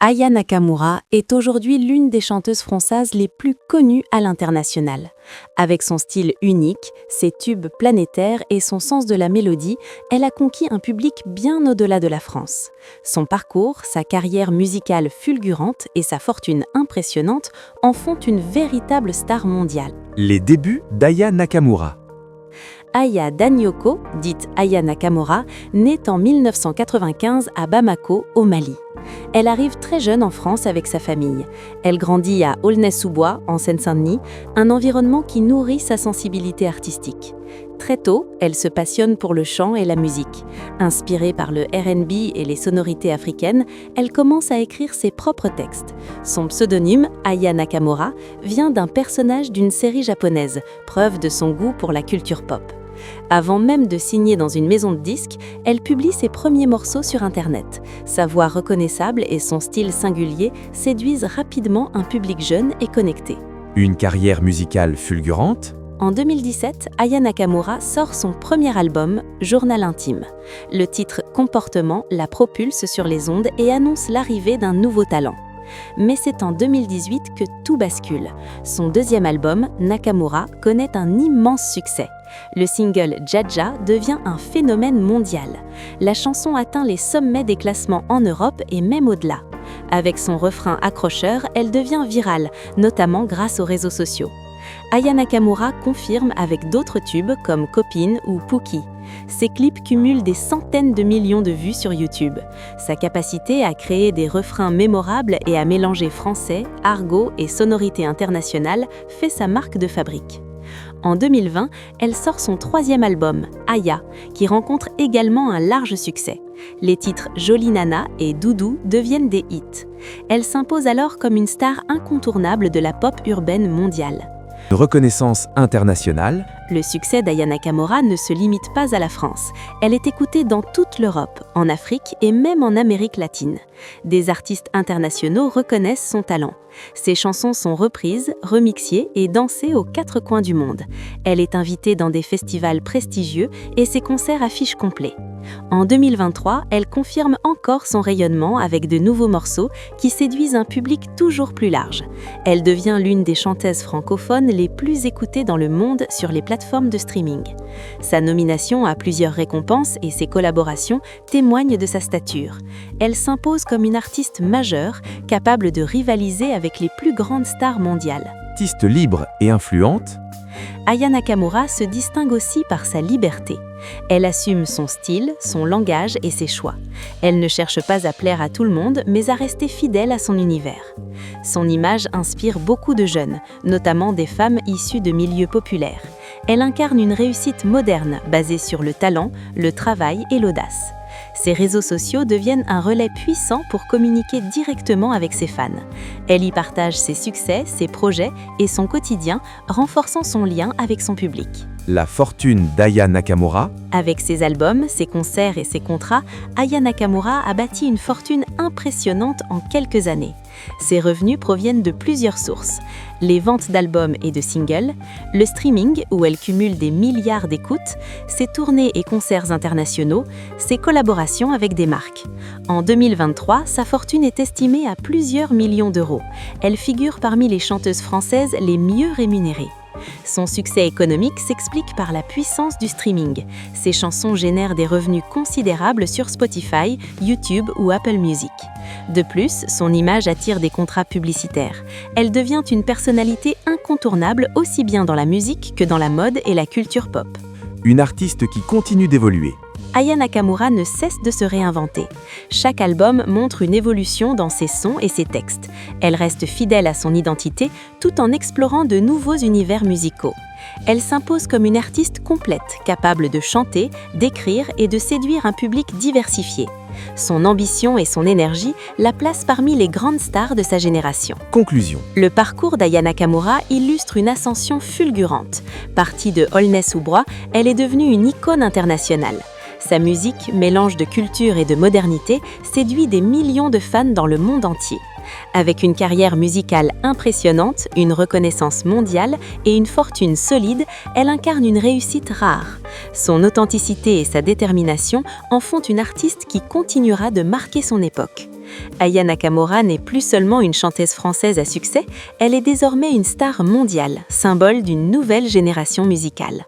Aya Nakamura est aujourd'hui l'une des chanteuses françaises les plus connues à l'international. Avec son style unique, ses tubes planétaires et son sens de la mélodie, elle a conquis un public bien au-delà de la France. Son parcours, sa carrière musicale fulgurante et sa fortune impressionnante en font une véritable star mondiale. Les débuts d'Aya Nakamura. Aya Danyoko, dite Aya Nakamura, naît en 1995 à Bamako, au Mali. Elle arrive très jeune en France avec sa famille. Elle grandit à Aulnay-sous-Bois, en Seine-Saint-Denis, un environnement qui nourrit sa sensibilité artistique. Très tôt, elle se passionne pour le chant et la musique. Inspirée par le R&B et les sonorités africaines, elle commence à écrire ses propres textes. Son pseudonyme, Aya Nakamura, vient d'un personnage d'une série japonaise, preuve de son goût pour la culture pop. Avant même de signer dans une maison de disques, elle publie ses premiers morceaux sur Internet. Sa voix reconnaissable et son style singulier séduisent rapidement un public jeune et connecté. Une carrière musicale fulgurante. En 2017, Aya Nakamura sort son premier album, Journal intime. Le titre Comportement la propulse sur les ondes et annonce l'arrivée d'un nouveau talent. Mais c'est en 2018 que tout bascule. Son deuxième album, Nakamura, connaît un immense succès. Le single Jaja devient un phénomène mondial. La chanson atteint les sommets des classements en Europe et même au-delà. Avec son refrain accrocheur, elle devient virale, notamment grâce aux réseaux sociaux. Aya Nakamura confirme avec d'autres tubes comme Copine ou Pookie. Ses clips cumulent des centaines de millions de vues sur YouTube. Sa capacité à créer des refrains mémorables et à mélanger français, argot et sonorités internationales fait sa marque de fabrique. En 2020, elle sort son troisième album, Aya, qui rencontre également un large succès. Les titres Jolie Nana et Doudou deviennent des hits. Elle s'impose alors comme une star incontournable de la pop urbaine mondiale. Une reconnaissance internationale. Le succès d'Aya Nakamura ne se limite pas à la France. Elle est écoutée dans toute l'Europe, en Afrique et même en Amérique latine. Des artistes internationaux reconnaissent son talent. Ses chansons sont reprises, remixées et dansées aux quatre coins du monde. Elle est invitée dans des festivals prestigieux et ses concerts affichent complets. En 2023, elle confirme encore son rayonnement avec de nouveaux morceaux qui séduisent un public toujours plus large. Elle devient l'une des chanteuses francophones les plus écoutées dans le monde sur les plateformes de streaming. Sa nomination à plusieurs récompenses et ses collaborations témoignent de sa stature. Elle s'impose comme une artiste majeure, capable de rivaliser avec les plus grandes stars mondiales. Artiste libre et influente. Aya Nakamura se distingue aussi par sa liberté. Elle assume son style, son langage et ses choix. Elle ne cherche pas à plaire à tout le monde, mais à rester fidèle à son univers. Son image inspire beaucoup de jeunes, notamment des femmes issues de milieux populaires. Elle incarne une réussite moderne, basée sur le talent, le travail et l'audace. Ses réseaux sociaux deviennent un relais puissant pour communiquer directement avec ses fans. Elle y partage ses succès, ses projets et son quotidien, renforçant son lien avec son public. La fortune d'Aya Nakamura. Avec ses albums, ses concerts et ses contrats, Aya Nakamura a bâti une fortune impressionnante en quelques années. Ses revenus proviennent de plusieurs sources. Les ventes d'albums et de singles, le streaming où elle cumule des milliards d'écoutes, ses tournées et concerts internationaux, ses collaborations avec des marques. En 2023, sa fortune est estimée à plusieurs millions d'euros. Elle figure parmi les chanteuses françaises les mieux rémunérées. Son succès économique s'explique par la puissance du streaming. Ses chansons génèrent des revenus considérables sur Spotify, YouTube ou Apple Music. De plus, son image attire des contrats publicitaires. Elle devient une personnalité incontournable aussi bien dans la musique que dans la mode et la culture pop. Une artiste qui continue d'évoluer. Aya Nakamura ne cesse de se réinventer. Chaque album montre une évolution dans ses sons et ses textes. Elle reste fidèle à son identité tout en explorant de nouveaux univers musicaux. Elle s'impose comme une artiste complète, capable de chanter, d'écrire et de séduire un public diversifié. Son ambition et son énergie la placent parmi les grandes stars de sa génération. Conclusion. Le parcours d'Aya Nakamura illustre une ascension fulgurante. Partie de Aulnay-sous-Bois, elle est devenue une icône internationale. Sa musique, mélange de culture et de modernité, séduit des millions de fans dans le monde entier. Avec une carrière musicale impressionnante, une reconnaissance mondiale et une fortune solide, elle incarne une réussite rare. Son authenticité et sa détermination en font une artiste qui continuera de marquer son époque. Aya Nakamura n'est plus seulement une chanteuse française à succès, elle est désormais une star mondiale, symbole d'une nouvelle génération musicale.